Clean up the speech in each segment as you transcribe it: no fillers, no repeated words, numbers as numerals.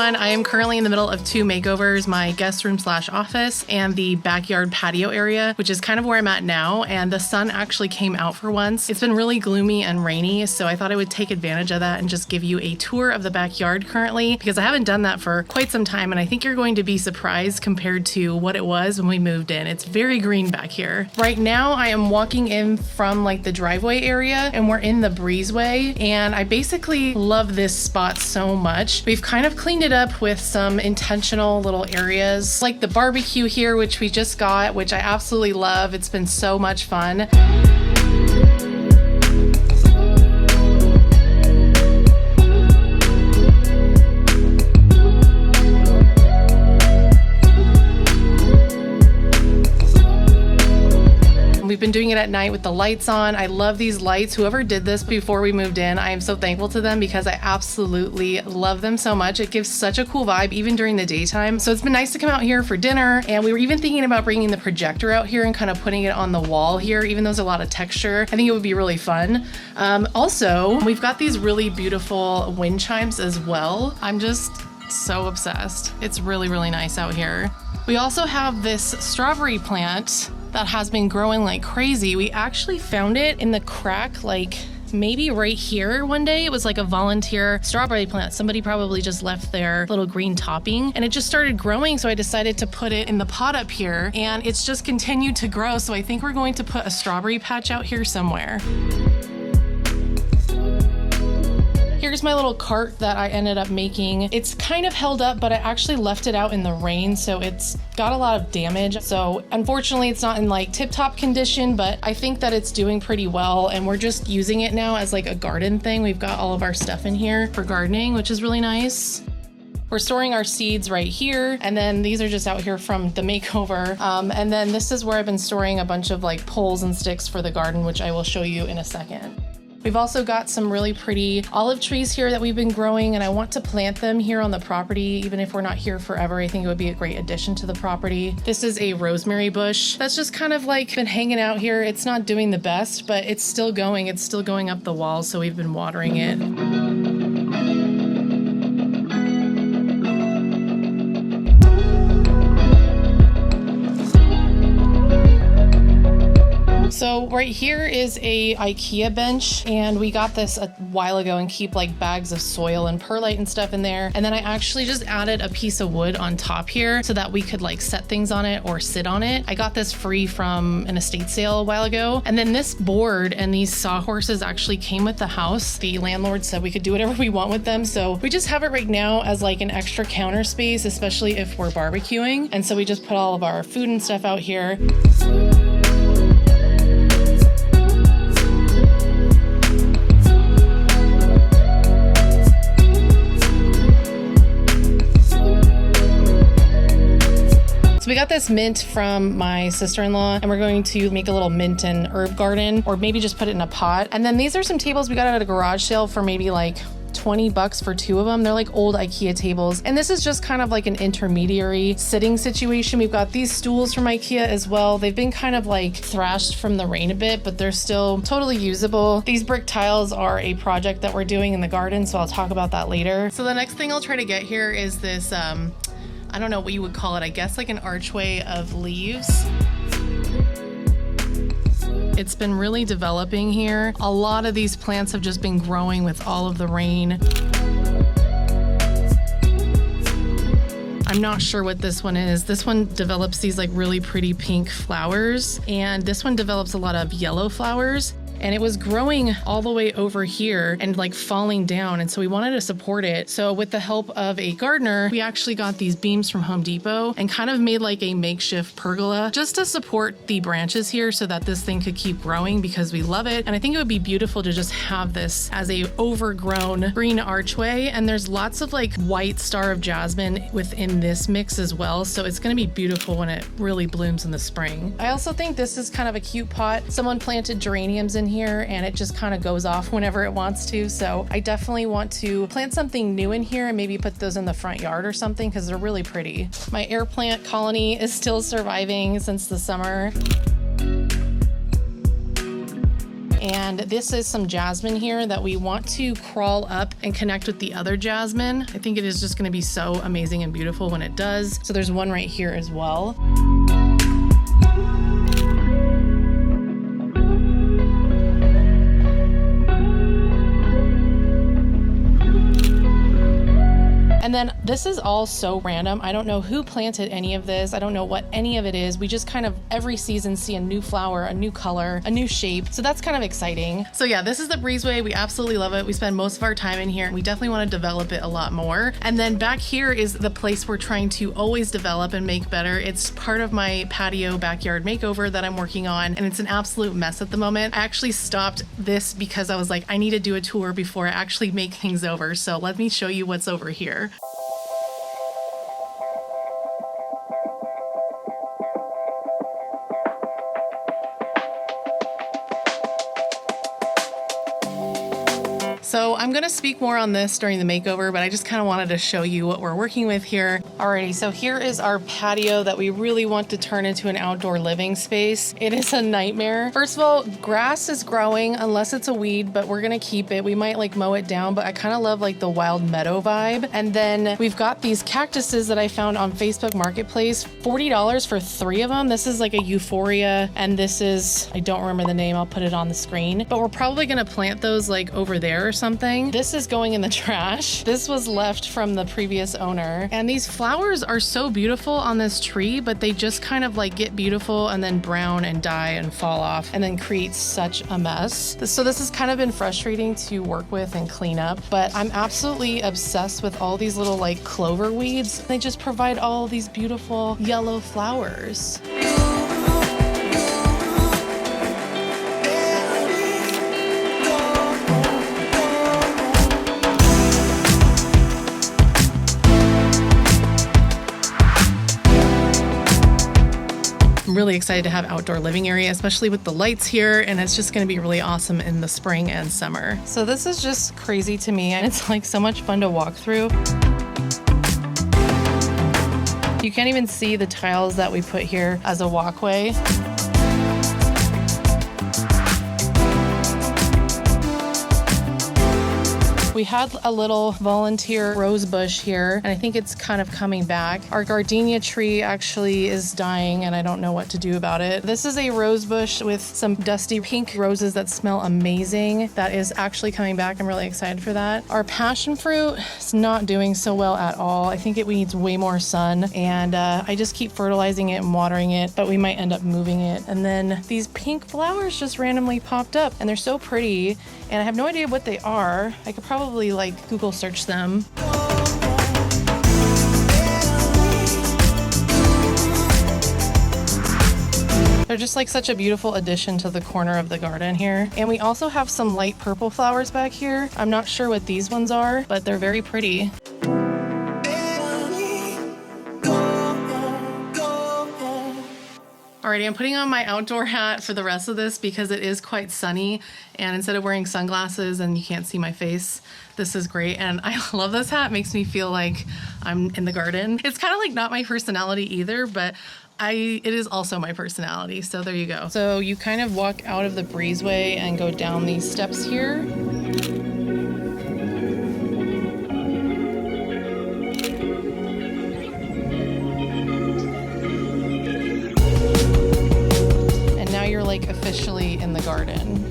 everyone. I am currently in the middle of two makeovers, my guest room / office and the backyard patio area, which is kind of where I'm at now. And the sun actually came out for once. It's been really gloomy and rainy, so I thought I would take advantage of that and just give you a tour of the backyard currently, because I haven't done that for quite some time. And I think you're going to be surprised compared to what it was when we moved in. It's very green back here. Right now, I am walking in from like the driveway area and we're in the Breezeway. And I basically love this spot so much. We've kind of cleaned it up with some intentional little areas like the barbecue here, which we just got, which I absolutely love. It's been so much fun. We've been doing it at night with the lights on. I love these lights. Whoever did this before we moved in, I am so thankful to them because I absolutely love them so much. It gives such a cool vibe even during the daytime. So it's been nice to come out here for dinner, and we were even thinking about bringing the projector out here and kind of putting it on the wall here, even though there's a lot of texture. I think it would be really fun. Also, we've got these really beautiful wind chimes as well. I'm just so obsessed. It's really, really nice out here. We also have this strawberry plant that has been growing like crazy. We actually found it in the crack, like maybe right here one day. It was like a volunteer strawberry plant. Somebody probably just left their little green topping and it just started growing. So I decided to put it in the pot up here and it's just continued to grow. So I think we're going to put a strawberry patch out here somewhere. Here's my little cart that I ended up making. It's kind of held up, but I actually left it out in the rain, so it's got a lot of damage. So unfortunately, it's not in like tip-top condition, but I think that it's doing pretty well, and we're just using it now as like a garden thing. We've got all of our stuff in here for gardening, which is really nice. We're storing our seeds right here, and then these are just out here from the makeover. And then this is where I've been storing a bunch of like poles and sticks for the garden, which I will show you in a second. We've also got some really pretty olive trees here that we've been growing, and I want to plant them here on the property. Even if we're not here forever, I think it would be a great addition to the property. This is a rosemary bush that's just kind of like been hanging out here. It's not doing the best, but it's still going. It's still going up the wall, so we've been watering it. So right here is a IKEA bench, and we got this a while ago and keep like bags of soil and perlite and stuff in there. And then I actually just added a piece of wood on top here so that we could like set things on it or sit on it. I got this free from an estate sale a while ago. And then this board and these sawhorses actually came with the house. The landlord said we could do whatever we want with them. So we just have it right now as like an extra counter space, especially if we're barbecuing. And so we just put all of our food and stuff out here. So we got this mint from my sister-in-law, and we're going to make a little mint and herb garden, or maybe just put it in a pot. And then these are some tables we got at a garage sale for maybe like $20 for two of them. They're like old IKEA tables. And this is just kind of like an intermediary sitting situation. We've got these stools from IKEA as well. They've been kind of like thrashed from the rain a bit, but they're still totally usable. These brick tiles are a project that we're doing in the garden, so I'll talk about that later. So the next thing I'll try to get here is this, I don't know what you would call it. I guess like an archway of leaves. It's been really developing here. A lot of these plants have just been growing with all of the rain. I'm not sure what this one is. This one develops these like really pretty pink flowers, and this one develops a lot of yellow flowers. And it was growing all the way over here and like falling down. And so we wanted to support it. So with the help of a gardener, we actually got these beams from Home Depot and kind of made like a makeshift pergola just to support the branches here so that this thing could keep growing, because we love it. And I think it would be beautiful to just have this as a overgrown green archway. And there's lots of like white star of jasmine within this mix as well. So it's going to be beautiful when it really blooms in the spring. I also think this is kind of a cute pot. Someone planted geraniums in here and it just kind of goes off whenever it wants to. So I definitely want to plant something new in here and maybe put those in the front yard or something, because they're really pretty. My air plant colony is still surviving since the summer. And And this is some jasmine here that we want to crawl up and connect with the other jasmine. I think it is just gonna be so amazing and beautiful when it does. So there's one right here as well. And then this is all so random. I don't know who planted any of this. I don't know what any of it is. We just kind of every season see a new flower, a new color, a new shape. So that's kind of exciting. So yeah, this is the Breezeway. We absolutely love it. We spend most of our time in here. We definitely want to develop it a lot more. And then back here is the place we're trying to always develop and make better. It's part of my patio backyard makeover that I'm working on, and it's an absolute mess at the moment. I actually stopped this because I was like, I need to do a tour before I actually make things over. So let me show you what's over here. So I'm gonna speak more on this during the makeover, but I just kind of wanted to show you what we're working with here. Alrighty, so here is our patio that we really want to turn into an outdoor living space. It is a nightmare. First of all, grass is growing unless it's a weed, but we're gonna keep it. We might like mow it down, but I kind of love like the wild meadow vibe. And then we've got these cactuses that I found on Facebook Marketplace, $40 for 3 of them. This is like a euphoria, and this is, I don't remember the name, I'll put it on the screen, but we're probably gonna plant those like over there or something. This is going in the trash. This was left from the previous owner. And these flowers are so beautiful on this tree, but they just kind of like get beautiful and then brown and die and fall off and then create such a mess. So this has kind of been frustrating to work with and clean up, but I'm absolutely obsessed with all these little like clover weeds. They just provide all these beautiful yellow flowers. Really excited to have outdoor living area, especially with the lights here, and it's just going to be really awesome in the spring and summer. So this is just crazy to me, and it's like so much fun to walk through. You can't even see the tiles that we put here as a walkway. We had a little volunteer rose bush here, and I think it's kind of coming back. Our gardenia tree actually is dying, and I don't know what to do about it. This is a rose bush with some dusty pink roses that smell amazing. That is actually coming back. I'm really excited for that. Our passion fruit is not doing so well at all. I think it needs way more sun, and I just keep fertilizing it and watering it, but we might end up moving it. And then these pink flowers just randomly popped up, and they're so pretty, and I have no idea what they are. I could probably like Google search them. They're just like such a beautiful addition to the corner of the garden here. And we also have some light purple flowers back here. I'm not sure what these ones are, but they're very pretty. Alrighty, I'm putting on my outdoor hat for the rest of this because it is quite sunny, and instead of wearing sunglasses and you can't see my face, this is great. And I love this hat. It makes me feel like I'm in the garden. It's kind of like not my personality either, but it is also my personality. So there you go. So you kind of walk out of the breezeway and go down these steps here. You're like officially in the garden.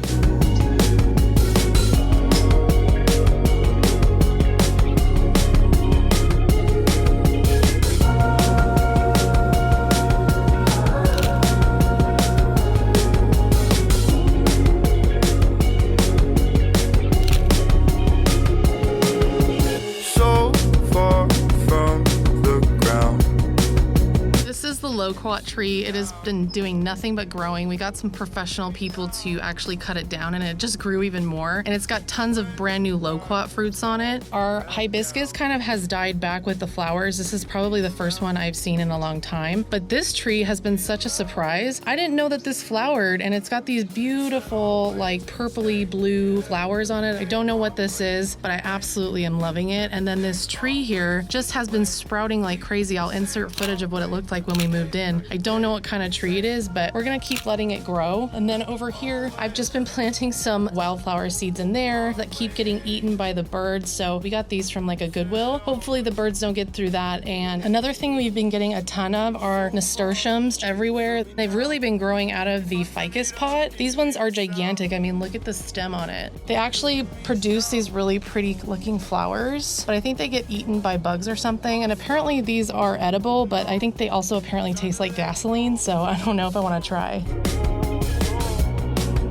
Loquat tree. It has been doing nothing but growing. We got some professional people to actually cut it down, and it just grew even more. And it's got tons of brand new loquat fruits on it. Our hibiscus kind of has died back with the flowers. This is probably the first one I've seen in a long time. But this tree has been such a surprise. I didn't know that this flowered, and it's got these beautiful like purpley blue flowers on it. I don't know what this is, but I absolutely am loving it. And then this tree here just has been sprouting like crazy. I'll insert footage of what it looked like when we moved in. I I don't know what kind of tree it is, but we're gonna keep letting it grow. And then over here, I've just been planting some wildflower seeds in there that keep getting eaten by the birds. So we got these from like a Goodwill. Hopefully the birds don't get through that. And another thing we've been getting a ton of are nasturtiums everywhere. They've really been growing out of the ficus pot. These ones are gigantic. I mean, look at the stem on it. They actually produce these really pretty looking flowers, but I think they get eaten by bugs or something. And apparently these are edible, but I think they also apparently taste like gasoline. So I don't know if I want to try.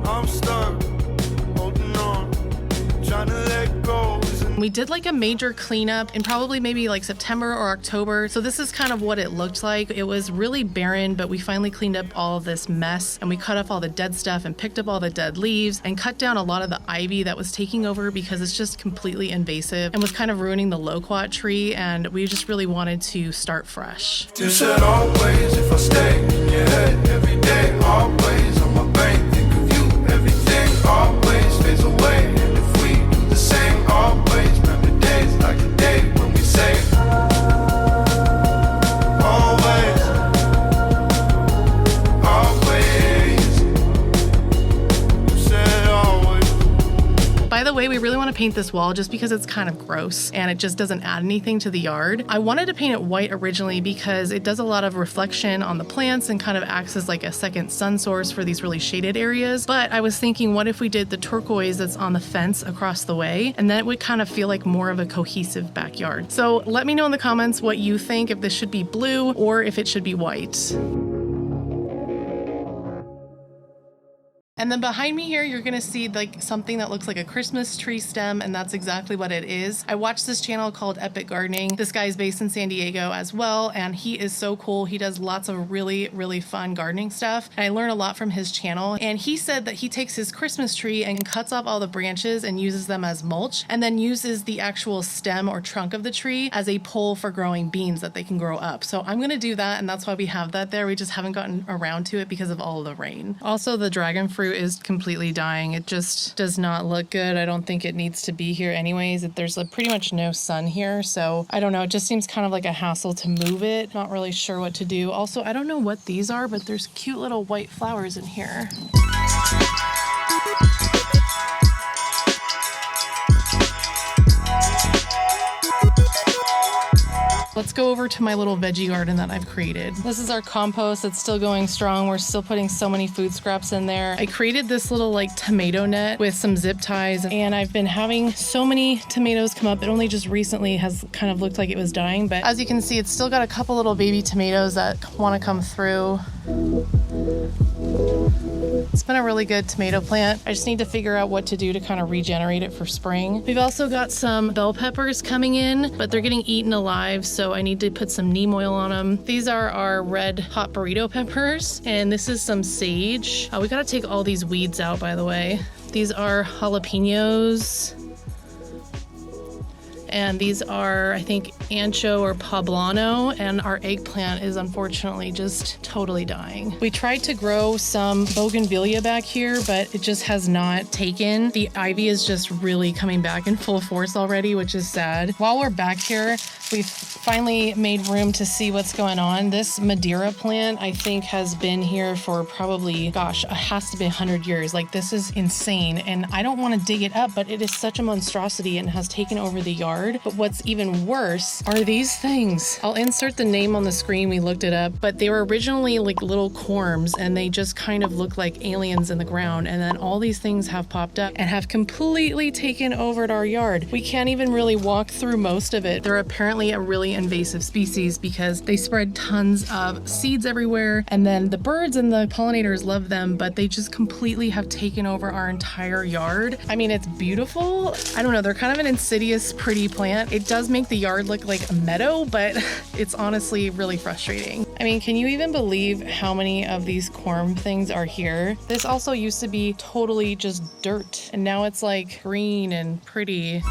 I'm stuck, holding on, trying to let go. We did like a major cleanup in probably maybe like September or October. So this is kind of what it looked like. It was really barren, but we finally cleaned up all of this mess and we cut off all the dead stuff and picked up all the dead leaves and cut down a lot of the ivy that was taking over because it's just completely invasive and was kind of ruining the loquat tree. And we just really wanted to start fresh. You said always if I stay in your head every day, always on my brain, think of you, everything always fades away. And if we do the same, always remember days like a day when we say always, always. You said always. By the way, we really want to paint this wall just because it's kind of gross and it just doesn't add anything to the yard. I wanted to paint it white originally because it does a lot of reflection on the plants and kind of acts as like a second sun source for these really shaded areas. But I was thinking, what if we did the turquoise that's on the fence across the way? And then it would kind of feel like more of a cohesive backyard. So let me know in the comments what you think, if this should be blue or if it should be white. And then behind me here, you're gonna see like something that looks like a Christmas tree stem, and that's exactly what it is. I watched this channel called Epic Gardening. This guy's based in San Diego as well, and he is so cool. He does lots of really, really fun gardening stuff, and I learn a lot from his channel. And he said that he takes his Christmas tree and cuts off all the branches and uses them as mulch, and then uses the actual stem or trunk of the tree as a pole for growing beans that they can grow up. So I'm gonna do that, and that's why we have that there. We just haven't gotten around to it because of all of the rain. Also, the dragon fruit is completely dying. It just does not look good. I don't think it needs to be here anyways. There's pretty much no sun here, so I don't know. It just seems kind of like a hassle to move it. Not really sure what to do. Also, I don't know what these are, but there's cute little white flowers in here. Let's go over to my little veggie garden that I've created. This is our compost. It's still going strong. We're still putting so many food scraps in there. I created this little like tomato net with some zip ties, and I've been having so many tomatoes come up. It only just recently has kind of looked like it was dying, but as you can see, it's still got a couple little baby tomatoes that want to come through. It's been a really good tomato plant. I just need to figure out what to do to kind of regenerate it for spring. We've also got some bell peppers coming in, but they're getting eaten alive, so I need to put some neem oil on them. These are our red hot burrito peppers, and this is some sage. We gotta take all these weeds out, by the way. These are jalapenos. And these are, I think, ancho or poblano, and our eggplant is unfortunately just totally dying. We tried to grow some bougainvillea back here, but it just has not taken. The ivy is just really coming back in full force already, which is sad. While we're back here, we've finally made room to see what's going on. This Madeira plant, I think, has been here for probably, gosh, it has to be 100 years. Like, this is insane, and I don't want to dig it up, but it is such a monstrosity and has taken over the yard. But what's even worse are these things. I'll insert the name on the screen. We looked it up, but they were originally like little corms, and they just kind of look like aliens in the ground. And then all these things have popped up and have completely taken over our yard. We can't even really walk through most of it. They're apparently a really invasive species because they spread tons of seeds everywhere, and then the birds and the pollinators love them, but they just completely have taken over our entire yard. I mean, it's beautiful. I don't know, they're kind of an insidious, pretty plant. It does make the yard look like a meadow, but it's honestly really frustrating. I mean, can you even believe how many of these corm things are here? This also used to be totally just dirt, and now it's like green and pretty.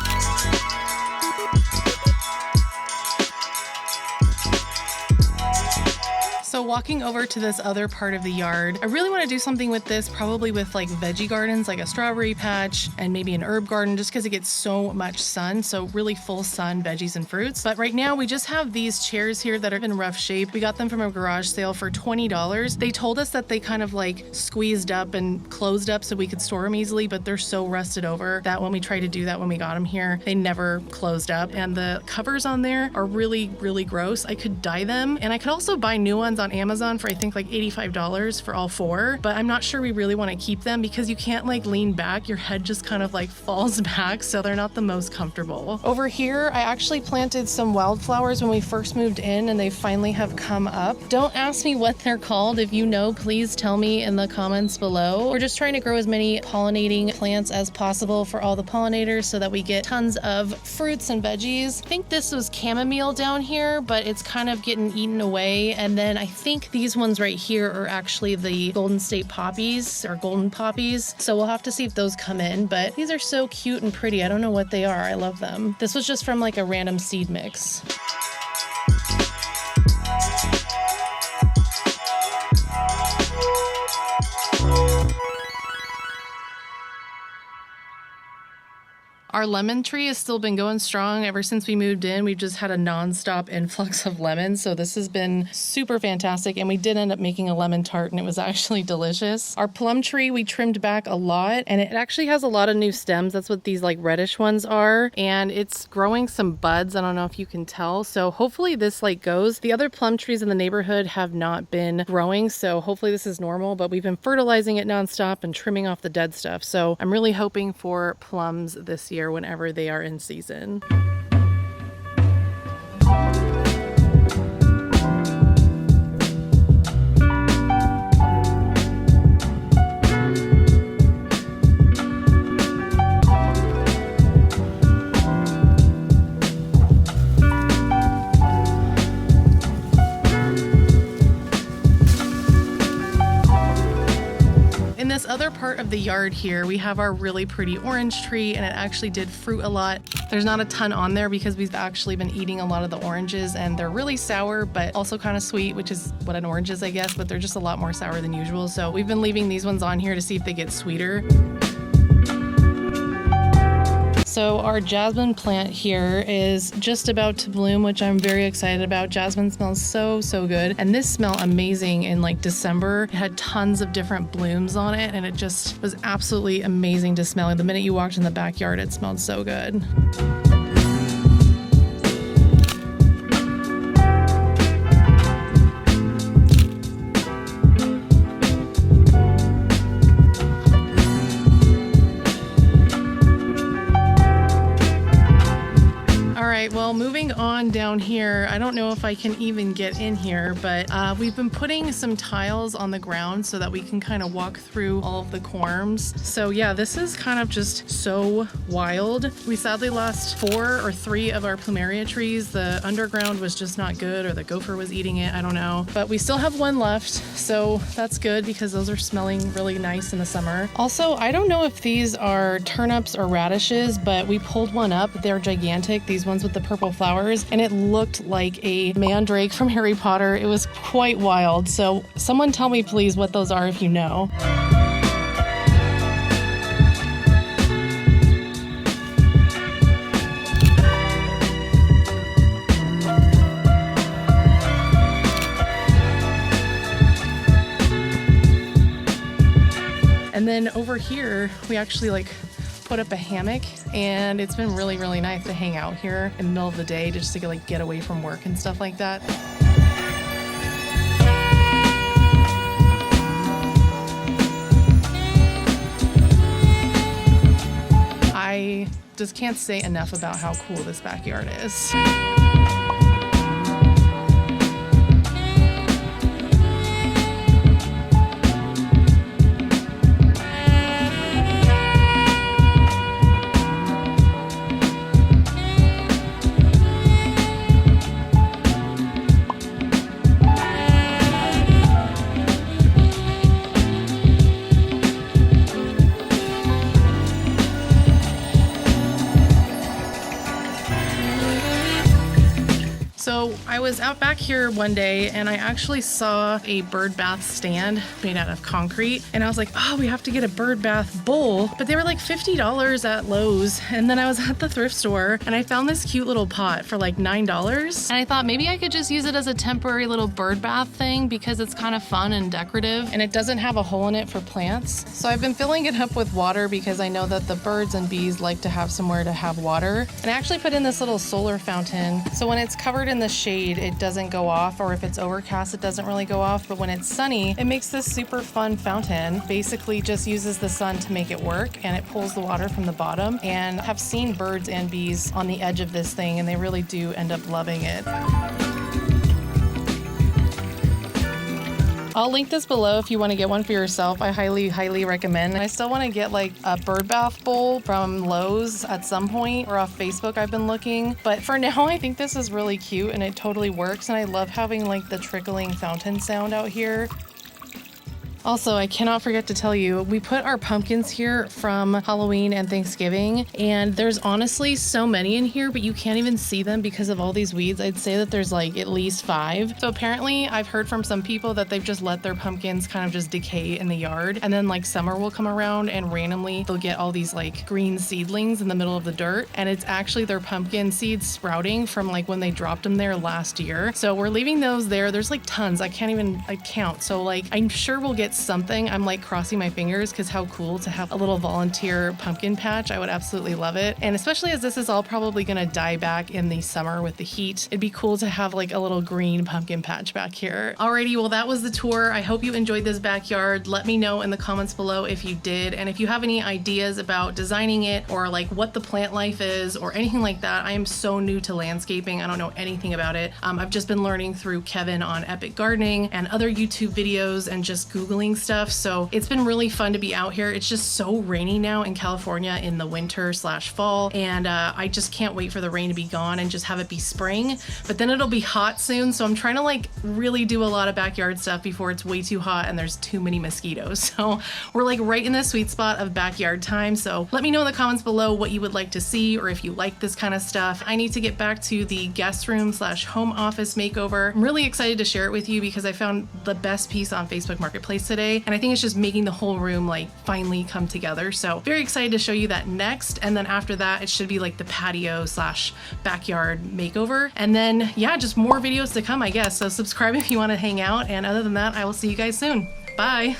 So walking over to this other part of the yard, I really want to do something with this, probably with like veggie gardens, like a strawberry patch and maybe an herb garden, just because it gets so much sun. So really full sun, veggies and fruits. But right now we just have these chairs here that are in rough shape. We got them from a garage sale for $20. They told us that they kind of like squeezed up and closed up so we could store them easily, but they're so rusted over that when we tried to do that when we got them here, they never closed up. And the covers on there are really, really gross. I could dye them, and I could also buy new ones on Amazon for I think like $85 for all four, but I'm not sure we really want to keep them because you can't like lean back. Your head just kind of like falls back, so they're not the most comfortable. Over here, I actually planted some wildflowers when we first moved in, and they finally have come up. Don't ask me what they're called. If you know, please tell me in the comments below. We're just trying to grow as many pollinating plants as possible for all the pollinators so that we get tons of fruits and veggies. I think this was chamomile down here, but it's kind of getting eaten away. And then I think these ones right here are actually the Golden State poppies or golden poppies. So we'll have to see if those come in, but these are so cute and pretty. I don't know what they are. I love them. This was just from like a random seed mix. Our lemon tree has still been going strong ever since we moved in. We've just had a nonstop influx of lemons. So this has been super fantastic. And we did end up making a lemon tart, and it was actually delicious. Our plum tree, we trimmed back a lot, and it actually has a lot of new stems. That's what these like reddish ones are. And it's growing some buds. I don't know if you can tell. So hopefully this like goes. The other plum trees in the neighborhood have not been growing. So hopefully this is normal, but we've been fertilizing it nonstop and trimming off the dead stuff. So I'm really hoping for plums this year whenever they are in season. In this other part of the yard here, we have our really pretty orange tree, and it actually did fruit a lot. There's not a ton on there because we've actually been eating a lot of the oranges, and they're really sour, but also kind of sweet, which is what an orange is, I guess, but they're just a lot more sour than usual. So we've been leaving these ones on here to see if they get sweeter. So our jasmine plant here is just about to bloom, which I'm very excited about. Jasmine smells so, so good. And this smelled amazing in like December. It had tons of different blooms on it, and it just was absolutely amazing to smell. The minute you walked in the backyard, it smelled so good. Well, moving on down here, I don't know if I can even get in here, but we've been putting some tiles on the ground so that we can kind of walk through all of the corms. So yeah, this is kind of just so wild. We sadly lost 4 or 3 of our plumeria trees. The underground was just not good, or the gopher was eating it, I don't know. But we still have 1 left, so that's good because those are smelling really nice in the summer. Also, I don't know if these are turnips or radishes, but we pulled one up. They're gigantic, these ones with the purple flowers, and it looked like a mandrake from Harry Potter. It was quite wild. So someone tell me please what those are if you know. And then over here, we actually like put up a hammock, and it's been really, really nice to hang out here in the middle of the day just to like get away from work and stuff like that. I just can't say enough about how cool this backyard is. So I was out back here one day and I actually saw a bird bath stand made out of concrete. And I was like, oh, we have to get a bird bath bowl. But they were like $50 at Lowe's. And then I was at the thrift store and I found this cute little pot for like $9. And I thought maybe I could just use it as a temporary little bird bath thing because it's kind of fun and decorative. And it doesn't have a hole in it for plants. So I've been filling it up with water because I know that the birds and bees like to have somewhere to have water. And I actually put in this little solar fountain. So when it's covered in the shade, it doesn't go off, or if it's overcast, it doesn't really go off. But when it's sunny, it makes this super fun fountain. Basically just uses the sun to make it work, and it pulls the water from the bottom. And I've seen birds and bees on the edge of this thing, and they really do end up loving it. I'll link this below if you want to get one for yourself. I highly recommend. I still want to get like a bird bath bowl from Lowe's at some point, or off Facebook I've been looking. But for now, I think this is really cute and it totally works. And I love having like the trickling fountain sound out here. Also, I cannot forget to tell you, we put our pumpkins here from Halloween and Thanksgiving, and there's honestly so many in here, but you can't even see them because of all these weeds. I'd say that there's like at least 5. So apparently I've heard from some people that they've just let their pumpkins kind of just decay in the yard, and then like summer will come around and randomly they'll get all these like green seedlings in the middle of the dirt, and it's actually their pumpkin seeds sprouting from like when they dropped them there last year. So we're leaving those there. There's like tons. I can't even count. So like I'm sure we'll get something. I'm like crossing my fingers because how cool to have a little volunteer pumpkin patch. I would absolutely love it. And especially as this is all probably going to die back in the summer with the heat, it'd be cool to have like a little green pumpkin patch back here. Alrighty, well that was the tour. I hope you enjoyed this backyard. Let me know in the comments below if you did, and if you have any ideas about designing it or like what the plant life is or anything like that. I am so new to landscaping. I don't know anything about it. I've just been learning through Kevin on Epic Gardening and other YouTube videos and just Googling stuff. So it's been really fun to be out here. It's just so rainy now in California in the winter/fall, and I just can't wait for the rain to be gone and just have it be spring. But then it'll be hot soon, so I'm trying to like really do a lot of backyard stuff before it's way too hot and there's too many mosquitoes. So we're like right in the sweet spot of backyard time. So let me know in the comments below what you would like to see, or if you like this kind of stuff. I need to get back to the guest room/home office makeover. I'm really excited to share it with you because I found the best piece on Facebook Marketplace today, and I think it's just making the whole room like finally come together. So very excited to show you that next. And then after that, it should be like the patio/backyard makeover. And then yeah, just more videos to come, I guess. So subscribe if you want to hang out. And other than that, I will see you guys soon. Bye.